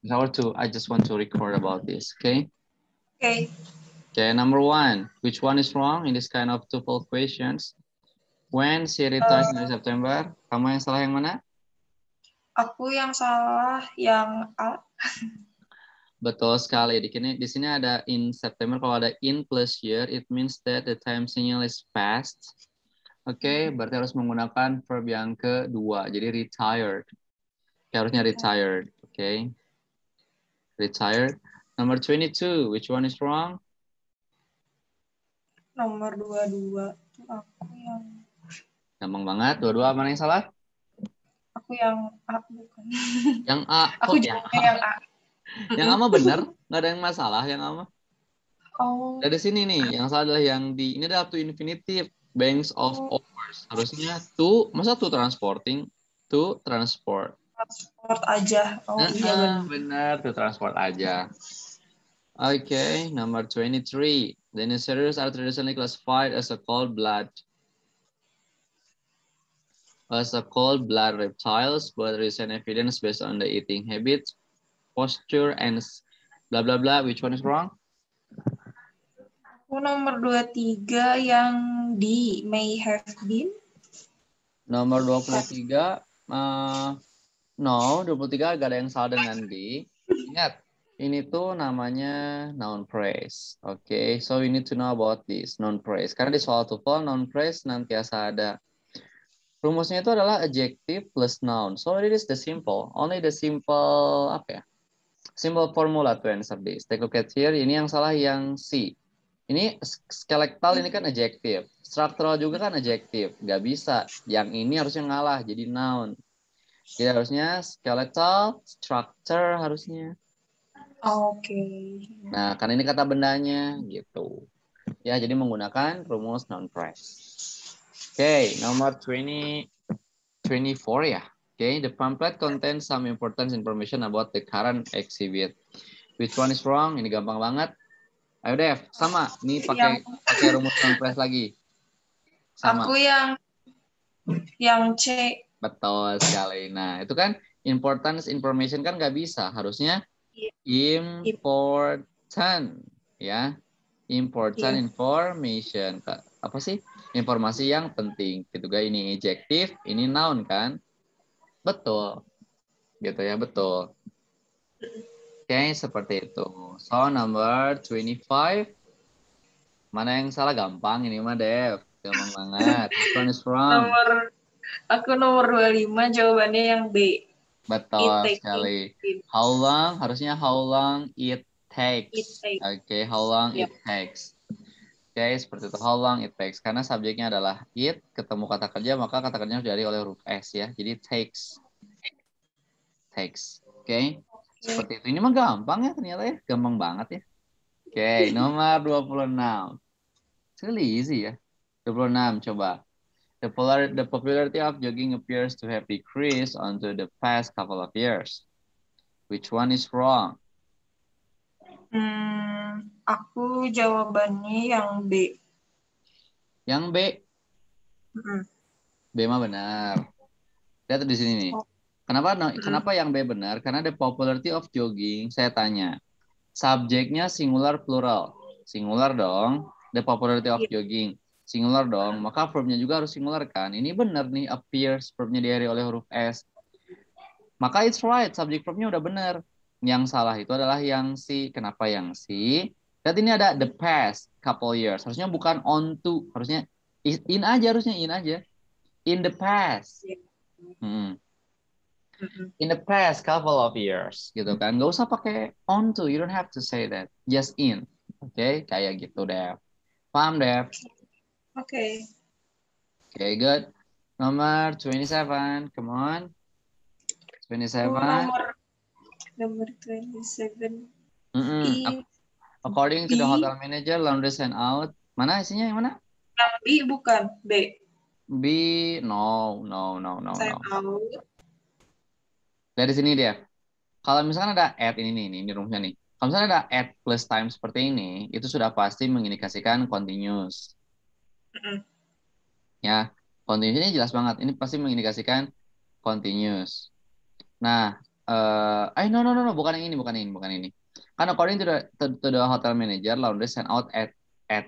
Or two. I just want to record about this. Okay. Okay. Okay. Number one. Which one is wrong in this kind of two-fold questions? When she retired in September. Kamu yang salah yang mana? Aku yang salah yang A. Betul sekali. Di sini ada in September. Kalau ada in plus year, it means that the time signal is past. Oke, berarti harus menggunakan verb yang kedua. Jadi retired. Oke, harusnya retired. Oke. Retired. Number 22. Which one is wrong? Nomor 22. Aku yang Gampang banget. Dua-dua mana yang salah? Aku yang A bukan. Yang A. Aku Kok jawabnya yang A. Yang A mah benar. Nggak ada yang masalah yang A mah. Oh. Dari sini nih. Yang salah adalah yang di. Ini adalah to infinitive. Banks of overs. Harusnya to. Masa to transporting? To transport. Transport aja. Oh iya benar. Benar. To transport aja. Okay, number 23. Dinosaurs are traditionally classified as a cold blood. As a cold blood reptiles, but recent evidence based on the eating habits, posture, and blah blah blah. Which one is wrong? Aku nomor 23 yang D. May have been. Nomor 23. No, 23 gak ada yang salah dengan D. Ingat, ini tuh namanya noun phrase. Okay, so you need to know about this noun phrase. Karena di soal TOEFL noun phrase nantiasa ada. Rumusnya itu adalah adjective plus noun. So it is the simple. Only the simple apa ya? Simple formula to answer this. Take a look at here. Ini yang salah yang C. Ini skeletal ini kan adjective. Structural juga kan adjective. Gak bisa. Yang ini harusnya ngalah jadi noun. Jadi harusnya skeletal, structure harusnya. Oke. Nah, karena ini kata bendanya gitu. Ya, jadi menggunakan rumus noun phrase. Okay, nomor 24 ya. Okay, the pamphlet contains some important information about the current exhibit. Which one is wrong? Ini gampang banget. Ayo Dev, sama. Ini pakai rumus noun phrase lagi. Sama. Aku yang C. Betul sekali. Nah, itu kan important information kan nggak bisa. Harusnya important, ya. Important information. Apa sih? Informasi yang penting. Gitu guys, ini adjective, ini noun kan? Betul. Gitu ya, betul. Oke, seperti itu. So, number 25. Mana yang salah? Gampang ini mah, Dev. Gampang banget. Which one is wrong? Aku nomor 25, jawabannya yang B. Betul sekali. How long? Harusnya how long it takes. Oke, how long it takes. Oke, seperti itu. How long it takes. Karena subjeknya adalah it, ketemu kata kerja, maka kata kerjanya harus diawali oleh huruf S ya. Jadi takes. Takes. Oke. Seperti itu. Ini mah gampang ya ternyata ya. Gampang banget ya. Oke, nomor 26. It's really easy ya. 26 coba. The popularity of jogging appears to have decreased onto the past couple of years. Which one is wrong? Aku jawabannya yang B. Yang B. B mah benar. Lihat di sini nih. Kenapa yang B benar? Karena the popularity of jogging, saya tanya. Subjeknya singular plural. Singular dong. The popularity of jogging. Singular dong. Maka verbnya juga harus singular kan. Ini benar nih. Appears. Verbnya diakhiri oleh huruf S. Maka it's right. Subjek verbnya udah benar. Yang salah itu adalah yang C. Kenapa yang C? Lihat ini ada the past couple years. Harusnya bukan on to. Harusnya in aja. Harusnya in aja. In the past. In the past couple of years. Gitu kan. Gak usah pakai on to. You don't have to say that. Just in. Oke. Kayak gitu, Dev. Paham, Dev? Oke. Okay, good. Nomor 27. Come on. 27. Nomor 27. According to the hotel manager, laundry sent out. Mana isinya yang mana? Yang B bukan, B. B, no. Sent out. Dari sini dia. Kalau misalkan ada add ini rumusnya nih. Kalau misalkan ada add plus time seperti ini, itu sudah pasti mengindikasikan continuous. Ya, continuous ini jelas banget. Ini pasti mengindikasikan continuous. Nah, No, bukan yang ini, bukan ini. Kan according to the hotel manager, laundry sent out at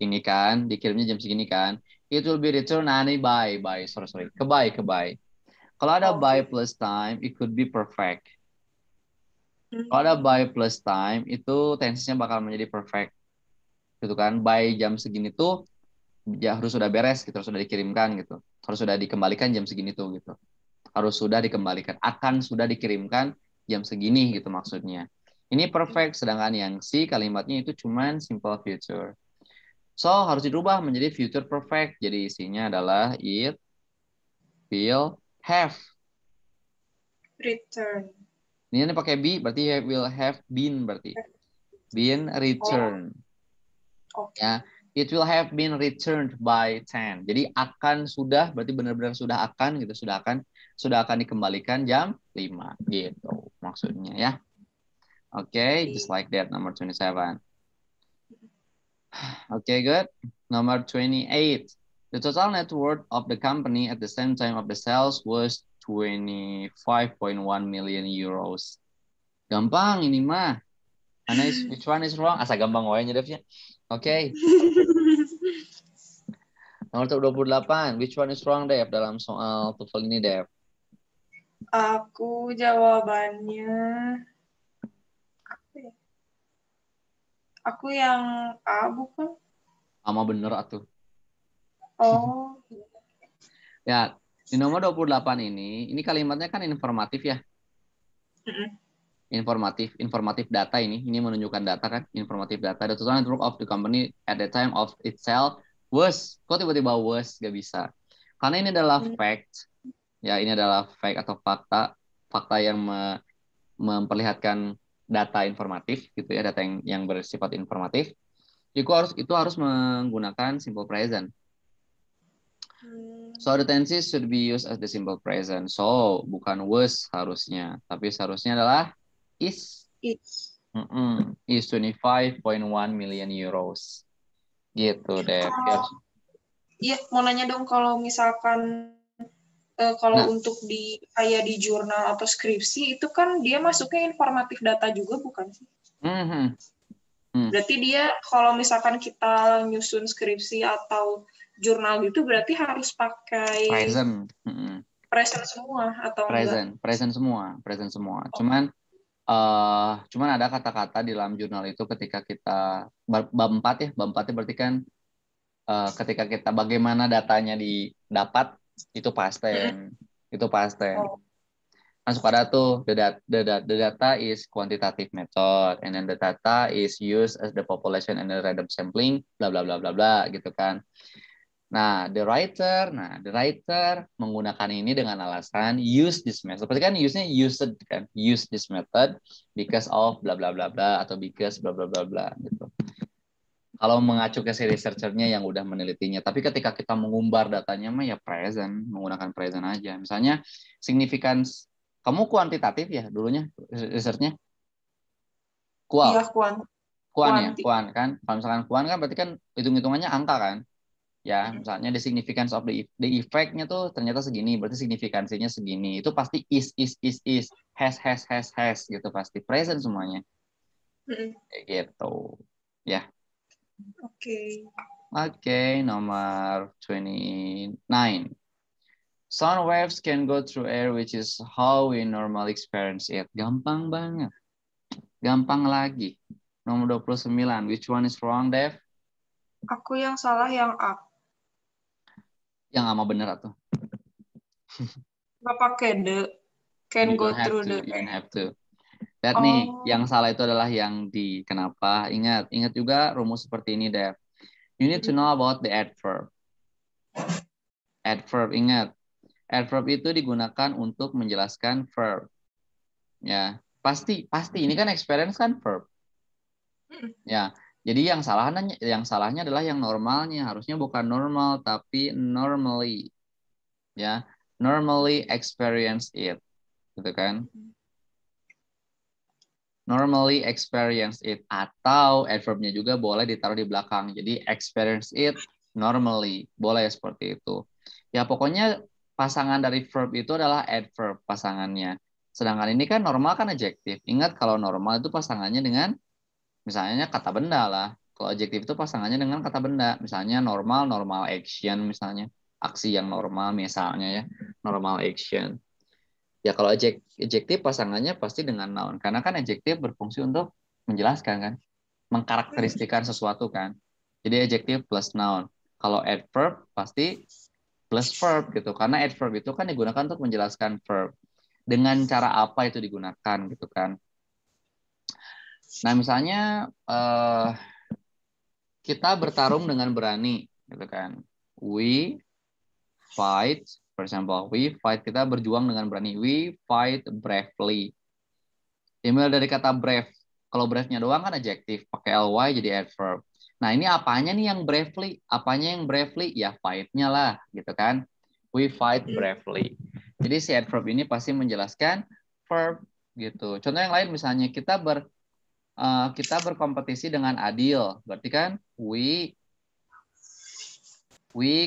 ini kan, dikirimnya jam segini kan. It will be returned sorry. Ke by. Kalau ada by Oke. plus time, it could be perfect. Hmm. Kalau ada by plus time, itu tensinya bakal menjadi perfect. Gitu kan. By jam segini tuh ya harus sudah beres gitu, harus sudah dikirimkan gitu. Harus sudah dikembalikan jam segini tuh gitu. Harus sudah dikembalikan, akan sudah dikirimkan jam segini gitu maksudnya. Ini perfect, sedangkan yang C kalimatnya itu cuman simple future. So, harus dirubah menjadi future perfect. Jadi isinya adalah it will have. Return. Ini pakai be, berarti will have been berarti. Been Oh, returned. oke. Ya, it will have been returned by 10. Jadi akan sudah, berarti benar-benar sudah akan gitu, sudah akan dikembalikan jam 5 gitu maksudnya ya. Okay, just Oke. like that, number 27. Okay, good. Number 28. The total net worth of the company at the same time of the sales was 25.1 million euros. Gampang ini mah. Which one is wrong? Asa gampang wae nyedefnya. Okay. Nomor 28. Which one is wrong, Dev? Dalam soal TOEFL ini, Dev. Aku jawabannya apa ya? Aku yang A bukan? Sama bener atuh. Oh, Ya, di nomor 28 ini kalimatnya kan informatif ya. mm-mm. Informatif data ini menunjukkan data kan, informatif data. The total net worth of the company at the time of itself was, kok tiba-tiba was, gak bisa. Karena ini adalah fact, ya ini adalah fact atau fakta yang memperlihatkan data informatif gitu ya, data yang bersifat informatif. Itu harus menggunakan simple present. So the tenses should be used as the simple present. So bukan was harusnya, tapi seharusnya adalah is. It's. Is 25.1 million euros. Gitu deh. Iya, mau nanya dong kalau misalkan kalau Nah, untuk kayak di jurnal atau skripsi itu kan dia masuknya informatif data juga bukan sih? mhm. Berarti dia kalau misalkan kita nyusun skripsi atau jurnal gitu berarti harus pakai Present. present semua atau enggak? Present semua. Oh, Cuman ada kata-kata di dalam jurnal itu ketika kita bab 4 ya, bab 4 berarti kan ketika kita bagaimana datanya didapat itu past tense. Itu past tense. oh, Kan suka ada tuh the data is quantitative method and then the data is used as the population and the random sampling bla bla bla bla bla gitu kan. Nah, the writer menggunakan ini dengan alasan use this method. Pasti kan use-nya used kan, use this method because of bla bla bla bla atau because bla bla bla bla gitu. Kalau mengacu ke si researchernya yang udah menelitinya, tapi ketika kita mengumbar datanya mah ya present, menggunakan present aja. Misalnya significance, kamu kuantitatif ya dulunya researchnya? iya Kual, kuanti. kuan kan. Kalau misalkan kuan kan berarti kan hitung-hitungannya angka kan. Ya, misalnya the significance of the effect-nya tuh ternyata segini, berarti signifikansinya segini. Itu pasti is, has gitu pasti present semuanya. Kayak gitu. Ya. Oke. Oke, nomor 29. Sound waves can go through air, which is how we normally experience it. Gampang banget. Gampang lagi. Nomor 29. Which one is wrong, Dev? Aku yang salah yang A. Yang sama bener atau? Nggak pakai the can You go don't have through to. the You don't air. have to. Lihat nih, Oh, yang salah itu adalah yang di. Kenapa? Ingat juga rumus seperti ini, Dev. You need to know about the adverb. Adverb, ingat. Adverb itu digunakan untuk menjelaskan verb. Ya, pasti. Ini kan experience kan verb. Ya, jadi yang salahnya adalah yang normalnya. Harusnya bukan normal, tapi normally. Ya, normally experience it. Gitu kan? Normally experience it. Atau adverbnya juga boleh ditaruh di belakang. Jadi experience it normally. Boleh seperti itu. Ya, pokoknya pasangan dari verb itu adalah adverb pasangannya. Sedangkan ini kan normal kan adjektif. Ingat kalau normal itu pasangannya dengan misalnya kata benda lah. Kalau adjektif itu pasangannya dengan kata benda. Misalnya normal, normal action misalnya. Aksi yang normal misalnya ya. Normal action. Ya kalau adjektif pasangannya pasti dengan noun. Karena kan adjektif berfungsi untuk menjelaskan kan. Mengkarakteristikan sesuatu kan. Jadi adjektif plus noun. Kalau adverb pasti plus verb gitu. Karena adverb itu kan digunakan untuk menjelaskan verb. Dengan cara apa itu digunakan gitu kan. Nah misalnya kita bertarung dengan berani gitu kan. We fight, for example, we fight, kita berjuang dengan berani. We fight bravely. Email dari kata brave. Kalau brave-nya doang kan adjektif, pakai ly jadi adverb. Nah, ini apanya nih yang bravely? Apanya yang bravely? Ya fight-nya lah, gitu kan. We fight bravely. Jadi si adverb ini pasti menjelaskan verb gitu. Contoh yang lain misalnya kita berkompetisi dengan adil. Berarti kan we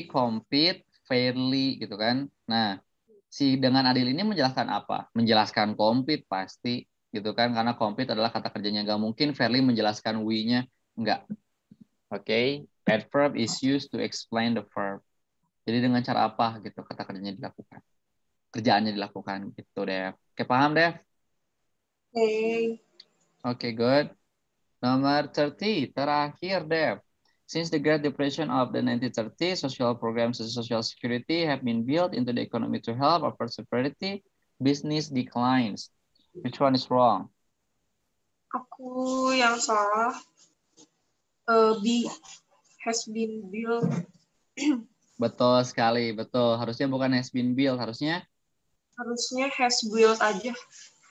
compete fairly gitu kan. Nah, si dengan adil ini menjelaskan apa? Menjelaskan compete pasti gitu kan, karena compete adalah kata kerjanya. Gak mungkin fairly menjelaskan we-nya. Enggak. Oke, okay? Adverb is used to explain the verb. Jadi dengan cara apa gitu kata kerjanya dilakukan. Kerjaannya dilakukan gitu, Dev. Oke, paham, Dev? Oke, good. Nomor 30, terakhir, Dev. Since the Great Depression of the 1930s, social programs and social security have been built into the economy to help our prosperity, business declines. Which one is wrong? Aku yang salah. Has been built. Betul sekali, betul. Harusnya bukan has been built, harusnya has built aja.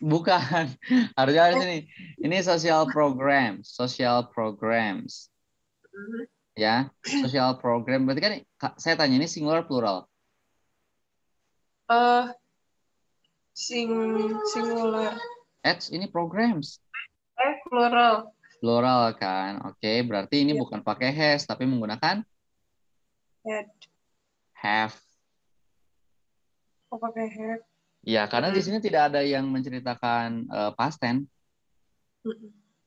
bukan. Harusnya ini. Ini social programs. Ya, social program. Berarti kan saya tanya ini singular plural. Singular. Ini programs. Plural. Plural kan. Oke, berarti ini bukan pakai has tapi menggunakan have. Oh, pakai have. Ya, karena di sini tidak ada yang menceritakan past tense.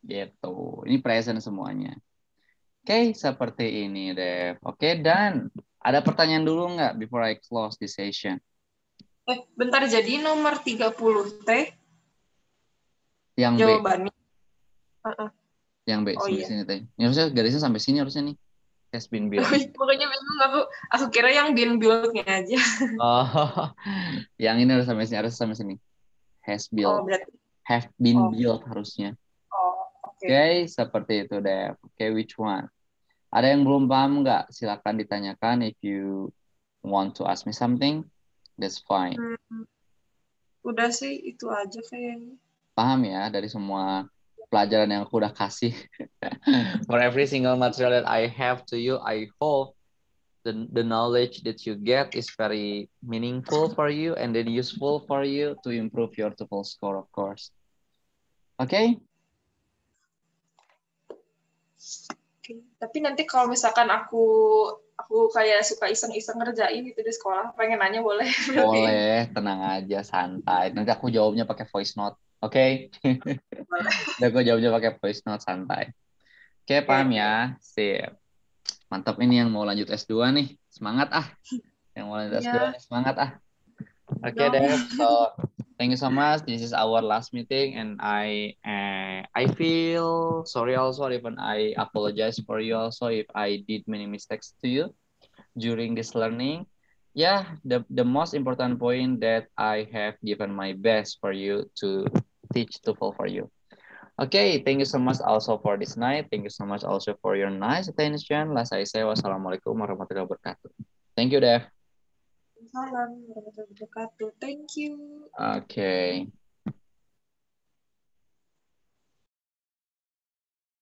Gitu. Ini present semuanya. Oke, seperti ini, Dev. Oke, dan ada pertanyaan dulu nggak before I close this session? Bentar, jadi nomor 30 teh Yang jawabannya. Yang B sampai sini teh. Ini harusnya garisnya sampai sini harusnya nih. Has been built. Pokoknya bingung aku kira yang been built-nya aja. Oh, yang ini harus sampai sini, Has built. Berarti. Have been built harusnya. Oke. Seperti itu deh. Oke, which one? Ada yang belum paham nggak? Silakan ditanyakan. If you want to ask me something, that's fine. Udah sih, itu aja kayaknya. Paham ya dari semua pelajaran yang aku udah kasih. For every single material that I have to you, I hope the knowledge that you get is very meaningful for you and then useful for you to improve your TOEFL score, of course. Okay? Tapi nanti kalau misalkan aku kayak suka iseng-iseng ngerjain itu di sekolah, pengen nanya boleh? Boleh, tenang aja, santai. Nanti aku jawabnya pakai voice note, oke? Nanti aku jawabnya pakai voice note, santai. Oke, paham ya? Sip. Mantap, ini yang mau lanjut S2 nih. Semangat ah. Yang mau lanjut S2 nih, semangat ah. Oke, Dev. So, thank you so much. This is our last meeting and I feel sorry also, even I apologize for you also if I did many mistakes to you during this learning. Yeah, the most important point that I have given my best for you to teach TOEFL for you. Okay, thank you so much also for this night. Thank you so much also for your nice attention. Last I say, wassalamualaikum warahmatullahi wabarakatuh. Thank you, Dev. Salam warahmatullahi wabarakatuh. Thank you. Okay.